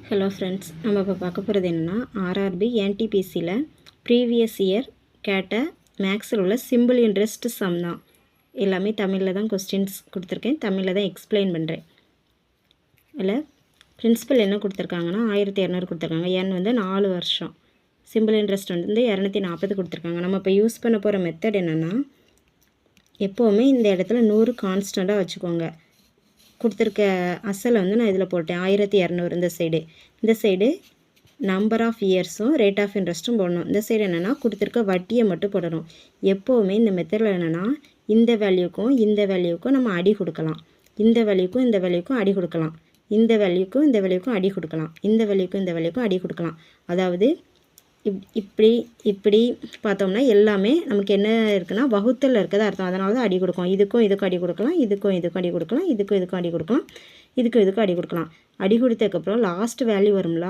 Hello friends, நம்ம இப்போ பார்க்க போகிறது என்னென்னா ஆர்ஆர்பி என்டிபிசியில் ப்ரீவியஸ் இயர் கேட்ட மேக்ஸில் உள்ள சிம்பிள் இன்ட்ரெஸ்ட் சம் தான். எல்லாமே தமிழில் தான் கொஸ்டின்ஸ் கொடுத்துருக்கேன், தமிழில் தான் எக்ஸ்பிளைன் பண்ணுறேன். இல்லை பிரின்சிபல் என்ன கொடுத்துருக்காங்கன்னா 1200 கொடுத்துருக்காங்க. என் வந்து 4 வருஷம். சிம்பிள் இன்ட்ரெஸ்ட் வந்து 240 கொடுத்துருக்காங்க. நம்ம இப்போ யூஸ் பண்ண போகிற மெத்தட் என்னென்னா, எப்போவுமே இந்த இடத்துல 100 கான்ஸ்டண்ட்டாக வச்சுக்கோங்க. கொடுத்துருக்க அசலை வந்து நான் இதில் போட்டேன் 1200. இந்த சைடு நம்பர் ஆஃப் இயர்ஸும் ரேட் ஆஃப் இன்ட்ரெஸ்ட்டும் போடணும். இந்த சைடு என்னென்னா கொடுத்துருக்க வட்டியை மட்டும் போடணும். எப்போவுமே இந்த மெத்தடில் என்னென்னா இந்த வேல்யூக்கும் நம்ம அடி கொடுக்கலாம், இந்த வேல்யூக்கும் அடி கொடுக்கலாம், இந்த வேல்யூக்கும் அடி கொடுக்கலாம், இந்த வேல்யூக்கும் அடி கொடுக்கலாம். அதாவது இப்படி பார்த்தோம்னா எல்லாமே நமக்கு என்ன இருக்குன்னா வகுத்தல் இருக்கிறதா அர்த்தம். அதனால தான் அடி கொடுக்கும். இதுக்கும் அடி கொடுக்கலாம், இதுக்கும் அடி கொடுக்கலாம், இதுக்கும் அடி கொடுக்கலாம், இதுக்கும் அடி கொடுக்கலாம். அடி கொடுத்ததுக்கப்புறம் லாஸ்ட் வேல்யூ வரும்ல,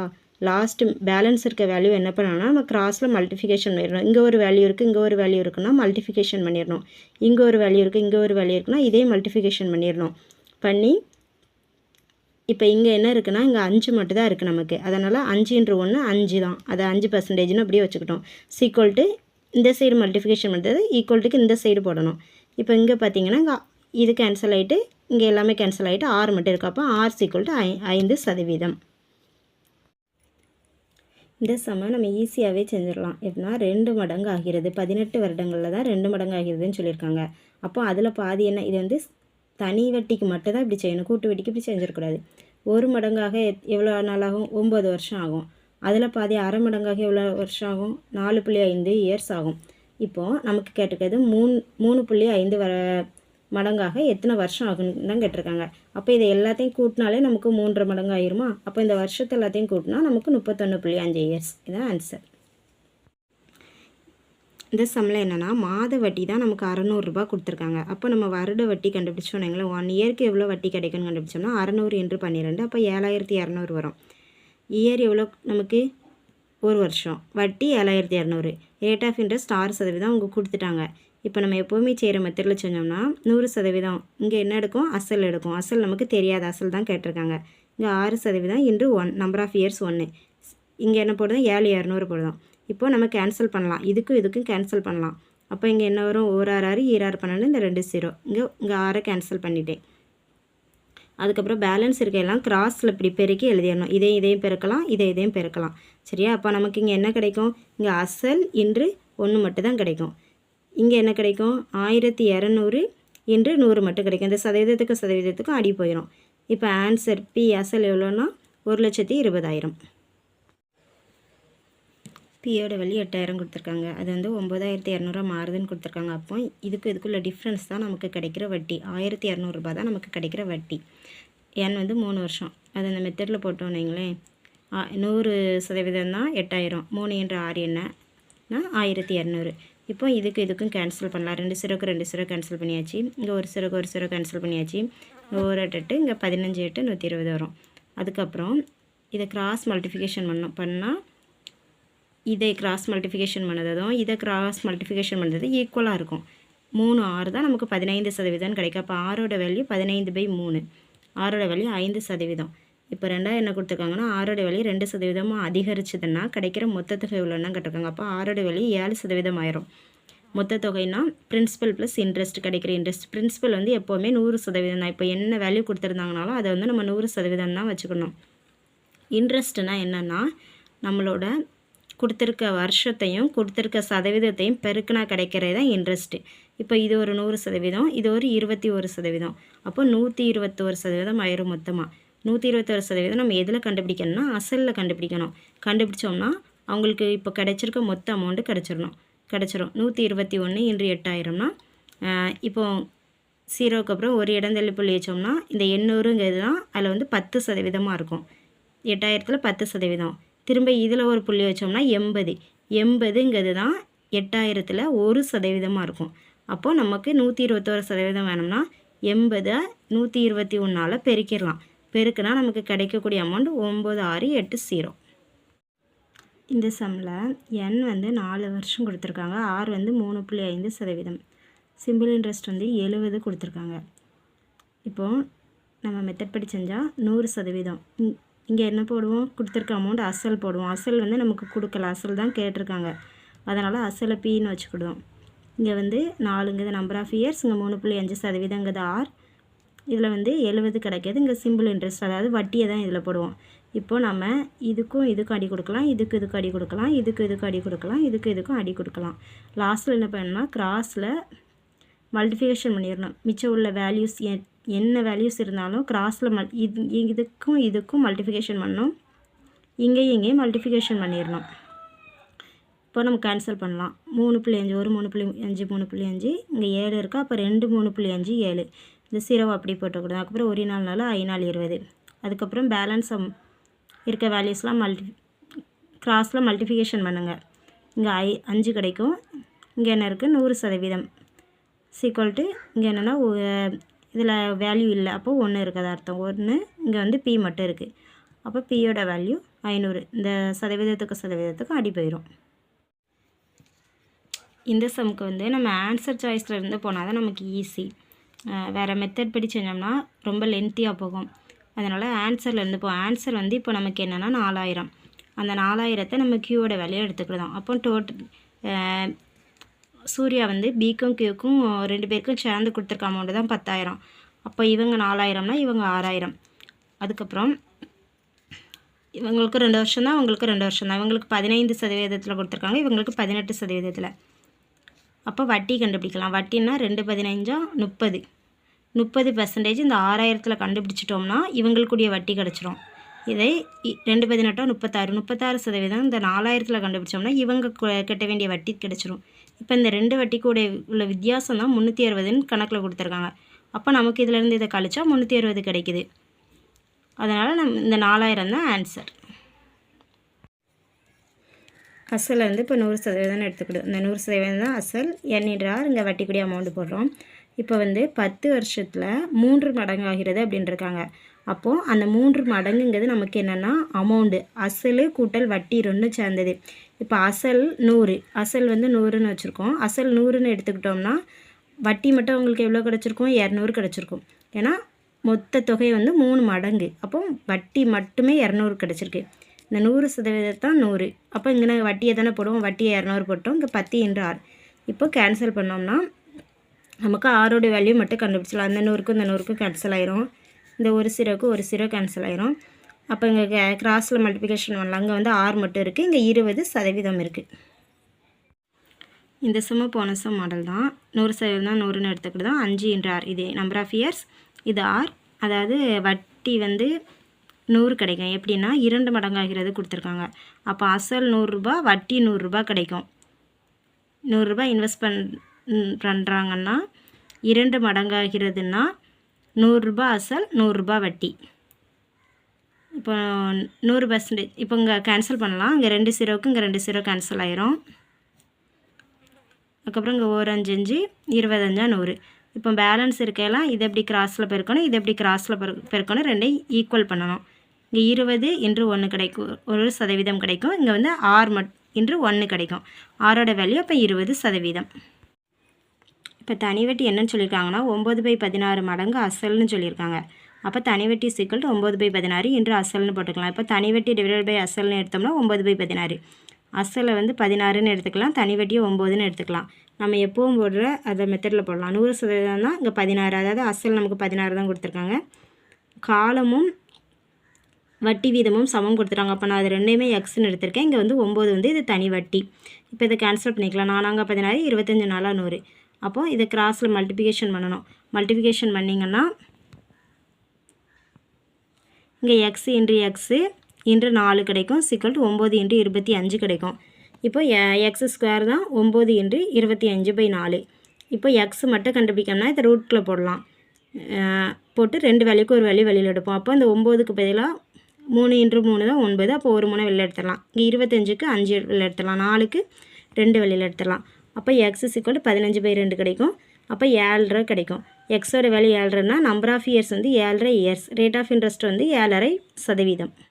லாஸ்ட் பேலன்ஸ் இருக்க வேல்யூ என்ன பண்ணணும்னா நம்ம கிராஸில் மல்டிஃபிகேஷன் பண்ணிடணும். இங்கே ஒரு வேல்யூ இருக்குது, இங்கே ஒரு வேல்யூ இருக்குன்னா மல்டிஃபிகேஷன் பண்ணிடணும். இங்கே ஒரு வேல்யூ இருக்குது, இங்கே ஒரு வேல்யூ இருக்குன்னா இதே மல்டிஃபிகேஷன் பண்ணிடணும். பண்ணி இப்போ இங்கே என்ன இருக்குன்னா இங்கே 5 மட்டும் தான் இருக்குது நமக்கு. அதனால் 5×1 5 தான். அதை 5% அப்படியே வச்சுக்கிட்டோம். ஈக்குவல் டு இந்த சைடு மல்டிஃபிகேஷன் பண்ணுறது ஈக்குவல்ட்டுக்கு இந்த சைடு போடணும். இப்போ இங்கே பார்த்தீங்கன்னா இங்கே இது கேன்சல் ஆகிட்டு இங்கே எல்லாமே கேன்சல் ஆகிட்டு 6 மட்டும் இருக்குது. அப்போ R = 5%. இந்த சம நம்ம ஈஸியாகவே செஞ்சிடலாம். எப்படின்னா 2 மடங்கு ஆகிறது. 18 வருடங்களில் தான் 2 மடங்கு ஆகிறதுன்னு சொல்லியிருக்காங்க. அப்போ அதில் பாதி என்ன, இது வந்து தனி வட்டிக்கு மட்டும் தான் இப்படி செய்யணும், கூட்டு வட்டிக்கு இப்படி செஞ்சிடக்கூடாது. 1 மடங்காக எவ்வளோ நாள் ஆகும்? 9 வருஷம் ஆகும். அதில் பாதி அரை மடங்காக எவ்வளோ வருஷம் ஆகும்? 4.5 இயர்ஸ் ஆகும். இப்போது நமக்கு கேட்டிருக்கிறது 3.5 மடங்காக எத்தனை வருஷம் ஆகுன்னு தான் கேட்டிருக்காங்க. அப்போ இதை எல்லாத்தையும் கூட்டினாலே நமக்கு 3.5 மடங்கு ஆயிருமா? அப்போ இந்த வருஷத்தை எல்லாத்தையும் கூட்டினா நமக்கு 31.5 இயர்ஸ். இதுதான் ஆன்சர். இந்த சம்மில் என்னென்னா மாத வட்டி தான் நமக்கு 600 ரூபா கொடுத்துருக்காங்க. அப்போ நம்ம வருட வட்டி கண்டுபிடிச்சோம். எங்களை 1 இயருக்கு எவ்வளோ வட்டி கிடைக்கும்னு கண்டுபிடிச்சோம்னா 600 × 12, அப்போ 7200 வரும். இயர் எவ்வளோ நமக்கு? 1 வருஷம். வட்டி 7200. ரேட் ஆஃப் இன்ட்ரெஸ்ட் 6% அவங்க கொடுத்துட்டாங்க. இப்போ நம்ம எப்போவுமே செய்கிற மெத்தடில் செஞ்சோம்னா 100%. இங்கே என்ன எடுக்கும்? அசல் எடுக்கும். அசல் நமக்கு தெரியாத அசல் தான் கேட்டிருக்காங்க. இங்கே 6% × 1, நம்பர் ஆஃப் இயர்ஸ் 1. இங்கே என்ன போடுதோம்? 7200 போடுதோம். இப்போ நம்ம கேன்சல் பண்ணலாம், இதுக்கும் கேன்சல் பண்ணலாம். அப்போ இங்கே என்ன வரும்? 1 6 6 6 12, இந்த 2 0. இங்கே 6 கேன்சல் பண்ணிட்டேன். அதுக்கப்புறம் பேலன்ஸ் இருக்க எல்லாம் கிராஸில் இப்படி பெருக்கி எழுதிடணும். இதையும் பெருக்கலாம், இதையும் பெருக்கலாம். சரியா? அப்போ நமக்கு இங்கே என்ன கிடைக்கும்? இங்கே அசல் × 1 மட்டும் தான் கிடைக்கும். இங்கே என்ன கிடைக்கும்? 1200 × 100 மட்டும் கிடைக்கும். இந்த சதவீதத்துக்கும் அடி போயிடும். இப்போ ஆன்சர் பி அசல் எவ்வளோன்னா 1,20,000. பியோட வேல்யூ 8000 கொடுத்துருக்காங்க. அது வந்து 9200 மாறுதுன்னு கொடுத்துருக்காங்க. அப்போ இதுக்குள்ள டிஃப்ரென்ஸ் தான் நமக்கு கிடைக்கிற வட்டி. 1200 ரூபா தான் நமக்கு கிடைக்கிற வட்டி. என் வந்து 3 வருஷம். அது அந்த மெத்தடில் போட்டோன்னீங்களே 100% தான் 8000. 3 × 6 என்னன்னா 1200. இப்போ இதுக்கும் கேன்சல் பண்ணலாம். 2 0க்கு 2 0 கேன்சல் பண்ணியாச்சு. இங்கே 1 0க்கு 1 0 கேன்சல் பண்ணியாச்சு. 1 8 இங்கே 15 8 120 வரும். அதுக்கப்புறம் இதை கிராஸ் மல்டிஃபிகேஷன் பண்ணால் இதை கிராஸ் மல்டிஃபிகேஷன் பண்ணதும் இதை கிராஸ் மல்டிஃபிகேஷன் பண்ணுறது ஈக்குவலாக இருக்கும். 3 6 தான் நமக்கு 15% கிடைக்கும். அப்போ 6ஓட வேல்யூ 15/3. 6ஓட வேல்யூ 5%. இப்போ 2 என்ன கொடுத்துருக்காங்கன்னா 6ஓட வேல்யூ 2% அதிகரிச்சதுன்னா கிடைக்கிற மொத்த தொகை எவ்வளோன்னா கேட்டிருக்காங்க. அப்போ 6ஓட வேல்யூ 7% ஆயிரும். மொத்த தொகைனா பிரின்சிபல் ப்ளஸ் இன்ட்ரெஸ்ட் கிடைக்கிற இன்ட்ரெஸ்ட். பிரின்சிபல் வந்து எப்போவுமே 100% தான். இப்போ என்ன வேல்யூ கொடுத்துருந்தாங்கனாலும் அதை வந்து நம்ம 100% தான் வச்சுக்கணும். இன்ட்ரெஸ்ட்னா என்னென்னா நம்மளோட கொடுத்துருக்க வருஷத்தையும் கொடுத்துருக்க சதவீதத்தையும் பெருக்கினா கிடைக்கிறது தான் இன்ட்ரெஸ்ட்டு. இப்போ இது ஒரு 100%, இது ஒரு 21%. அப்போ 121% ஆயிரும் மொத்தமாக. 121% நம்ம எதில் கண்டுபிடிக்கணும்னா அசலில் கண்டுபிடிக்கணும். கண்டுபிடிச்சோம்னா அவங்களுக்கு இப்போ கிடைச்சிருக்க மொத்த அமௌண்ட்டு கிடச்சிரும். 121 × 8000னா இப்போ 0க்கு அப்புறம் ஒரு இடந்தள்ளி புள்ளி வச்சோம்னா இந்த 800ங்கிறது தான் அதில் வந்து 10% இருக்கும். 8000ல் 10%. திரும்ப இதில் ஒரு புள்ளி வச்சோம்னா 80ங்கிறது தான் 8000ல் 1% இருக்கும். அப்போது நமக்கு 121% வேணும்னா 80 121 பெருக்கிடலாம். பெருக்குனா நமக்கு கிடைக்கக்கூடிய அமௌண்ட் 9680. இந்த சம்மில் என் வந்து 4 வருஷம் கொடுத்துருக்காங்க. ஆர் வந்து 3.5%. சிம்பிள் இன்ட்ரெஸ்ட் வந்து 70 கொடுத்துருக்காங்க. இப்போது நம்ம மெத்தட் படி செஞ்சால் 100%. இங்கே என்ன போடுவோம், கொடுத்துருக்க அமௌண்ட் அசல் போடுவோம். அசல் வந்து நமக்கு கொடுக்கல, அசல் தான் கேட்டிருக்காங்க, அதனால் அசலை பின்னு வச்சுக்கிடுவோம். இங்கே வந்து 4ங்கிறது நம்பர் ஆஃப் இயர்ஸ், இங்கே 3.5% ஆர், இதில் வந்து 70 கிடைக்கிது. இங்கே சிம்பிள் இன்ட்ரெஸ்ட், அதாவது வட்டியை தான் இதில் போடுவோம். இப்போ நம்ம இதுக்கும் இதுக்கும் அடி கொடுக்கலாம், இதுக்கும் அடி கொடுக்கலாம், இதுக்கும் அடி கொடுக்கலாம், இதுக்கும் அடி கொடுக்கலாம். லாஸ்ட்டில் என்ன பண்ணணும்னா கிராஸில் மல்டிஃபிகேஷன் பண்ணிடணும். மிச்சம் உள்ள வேல்யூஸ் என்ன வேல்யூஸ் இருந்தாலும் கிராஸில் இதுக்கும் மல்டிஃபிகேஷன் பண்ணணும், இங்கேயும் மல்டிஃபிகேஷன் பண்ணிடணும். இப்போ நம்ம கேன்சல் பண்ணலாம். 3.5 ஒரு 3.5 3.5, இங்கே 7 இருக்கா, அப்போ 2 3.5 7, இந்த 0 அப்படி போட்டுக்கூடாது. அதுக்கப்புறம் 1 4 4 5 4 20. அதுக்கப்புறம் பேலன்ஸ் இருக்க வேல்யூஸ்லாம் கிராஸில் மல்டிஃபிகேஷன் பண்ணுங்கள். இங்கே 5 கிடைக்கும், இங்கே என்ன இருக்குது 100% சீக்வல் டு இங்கே என்னென்னா இதில் வேல்யூ இல்லை, அப்போது 1 இருக்குது அர்த்தம். 1 இங்கே வந்து பி மட்டும் இருக்குது, அப்போ பியோட வேல்யூ 500. இந்த சதவீதத்துக்கு அடி போயிடும். இந்த சம்முக்கு வந்து நம்ம ஆன்சர் சாய்ஸில் இருந்து போனால் தான் நமக்கு ஈஸி. வேறு மெத்தட் படி செஞ்சோம்னா ரொம்ப லென்த்தியாக போகும். அதனால் ஆன்சர்லேருந்து ஆன்சர் வந்து இப்போ நமக்கு என்னென்னா 4000. அந்த 4000 நம்ம கியூவோட வேல்யூ எடுத்துக்கிட்டோம். அப்போ டோட்டல் சூர்யா வந்து பிக்கும் கியூக்கும் 2 பேருக்கும் சேர்ந்து கொடுத்துருக்க அமௌண்ட்டு தான் 10,000. அப்போ இவங்க 4000னா இவங்க 6000. அதுக்கப்புறம் இவங்களுக்கு 2 வருஷம் தான், அவங்களுக்கு 2 வருஷம் தான். இவங்களுக்கு 15% கொடுத்துருக்காங்க, இவங்களுக்கு 18%. அப்போ வட்டி கண்டுபிடிக்கலாம். வட்டின்னா 2 15 30, 30% இந்த 6000 கண்டுபிடிச்சிட்டோம்னா இவங்களுக்குரிய வட்டி கிடச்சிரும். இதை 2 18 36, 36% இந்த 4000 கண்டுபிடிச்சோம்னா இவங்க கட்ட வேண்டிய வட்டி கிடச்சிரும். இப்போ இந்த 2 வட்டி கூட உள்ள வித்தியாசம் தான் 360ன்னு கணக்கில் கொடுத்துருக்காங்க. அப்போ நமக்கு இதிலேருந்து இதை கழிச்சா 360 கிடைக்குது. அதனால் நம்ம இந்த 4000 தான் ஆன்சர். அசல் வந்து இப்போ 100% எடுத்துக்கிடும். இந்த 100% தான் அசல். என்ஆர் இங்கே வட்டி கூடிய அமௌண்ட் போடுறோம். இப்போ வந்து 10 வருஷத்தில் 3 மடங்கு ஆகிறது அப்படின்ட்டுருக்காங்க. அப்போது அந்த 3 மடங்குங்கிறது நமக்கு என்னென்னா அமௌண்ட்டு அசல் கூட்டல் வட்டி 2 சேர்ந்தது. இப்போ அசல் 100, அசல் வந்து 100ன்னு வச்சுருக்கோம். அசல் 100ன்னு எடுத்துக்கிட்டோம்னா வட்டி மட்டும் உங்களுக்கு எவ்வளோ கிடச்சிருக்கும், 200 கிடச்சிருக்கும். ஏன்னா மொத்த தொகை வந்து 3 மடங்கு, அப்போ வட்டி மட்டுமே 200 கிடச்சிருக்கு. இந்த 100% தான் 100. அப்போ இங்கே நாங்கள் வட்டியை தானே போடுவோம், வட்டியை 200 போட்டோம். இங்கே 10 × 6. இப்போ கேன்சல் பண்ணோம்னா நமக்கு ஆரோட வேல்யூ மட்டும் கண்டுபிடிச்சலாம். அந்த 100க்கும் இந்த 100க்கும் கேன்சல் ஆயிரும், இந்த ஒரு 0க்கு ஒரு 0 கேன்சல் ஆயிரும். அப்போ இங்கே கிராஸில் மல்டிப்ளிகேஷன் பண்ணலாம். அங்கே வந்து 6 மட்டும் இருக்குது, இங்கே 20% இருக்குது. இந்த சும்மா போன சம் மாடல் தான். 100% தான் 100ன்னு எடுத்துக்கிட்டு தான் 5 × 6. இது நம்பர் ஆஃப் இயர்ஸ், இது ஆர். அதாவது வட்டி வந்து 100 கிடைக்கும். எப்படின்னா 2 மடங்காகிறது கொடுத்துருக்காங்க. அப்போ அசல் 100 ரூபா, வட்டி 100 ரூபா கிடைக்கும். 100 ரூபா இன்வெஸ்ட் பண்ணுறாங்கன்னா 2 மடங்காகிறதுனா 100 ரூபா அசல், 100 ரூபா வட்டி. இப்போ 100%. இப்போ இங்கே கேன்சல் பண்ணலாம். இங்கே 2 0க்கு இங்கே 2 0 கேன்சல் ஆயிரும். அதுக்கப்புறம் இங்கே 1 5 5 25 100. இப்போ பேலன்ஸ் இருக்கலாம். இதை எப்படி கிராஸில் பெருக்கணும், இதை எப்படி கிராஸில் பெருக்கணும், ரெண்டையும் ஈக்குவல் பண்ணணும். இங்கே 20 × 1 கிடைக்கும், 1% கிடைக்கும். இங்கே வந்து 6 × 1 கிடைக்கும். ஆரோட வேல்யூ அப்போ 20%. இப்போ தனி வட்டி என்னன்னு சொல்லியிருக்காங்கன்னா 9/16 மடங்கு அசல்னு சொல்லியிருக்காங்க. அப்போ தனி வட்டி = 9/16 என்று அசல்னு போட்டுக்கலாம். இப்போ தனி வட்டி / அசல்னு எடுத்தோம்னா 9/16. அசலை வந்து 16ன்னு எடுத்துக்கலாம், தனி வட்டியை 9ன்னு எடுத்துக்கலாம். நம்ம எப்போவும் போடுற அதை மெத்தடில் போடலாம். 100% தான் இங்கே 16, அதாவது அசல் நமக்கு 16 தான் கொடுத்துருக்காங்க. காலமும் வட்டி வீதமும் சமம் கொடுத்துட்டாங்க. அப்போ நான் அது ரெண்டையுமே எக்ஸ்ன்னு எடுத்திருக்கேன். இங்கே வந்து 9 வந்து இது தனி வட்டி. இப்போ இதை கேன்சல் பண்ணிக்கலாம். 4 16 25 4 100. அப்போது இதை கிராஸில் மல்டிப்ளிகேஷன் பண்ணணும். மல்டிப்ளிகேஷன் பண்ணிங்கன்னா இங்கே எக்ஸ் × எக்ஸு × 4 கிடைக்கும், = 9 × 25 கிடைக்கும். இப்போ x² தான் 9 × 25/4. இப்போ எக்ஸ் மட்டும் கண்டுபிடிக்கணும்னா இதை ரூட்டில் போடலாம். போட்டு 2 வேல்யூக்கு ஒரு வேல்யூ வெளியில் எடுப்போம். அப்போ இந்த 9க்கு பதிலாக 3 × 3 தான் 9. அப்போ ஒரு 3 வெளியில் எடுத்துடலாம். இங்கே 25க்கு 5 வெளியில் எடுத்துடலாம், 4க்கு 2 வெளியில் எடுத்துடலாம். அப்போ x = 15/2 கிடைக்கும். அப்போ 7.5 கிடைக்கும். எக்ஸோட வேல்யூ 7.5னா நம்பர் ஆஃப் இயர்ஸ் வந்து 7.5 இயர்ஸ். ரேட் ஆஃப் இன்ட்ரெஸ்ட் வந்து 7.5%.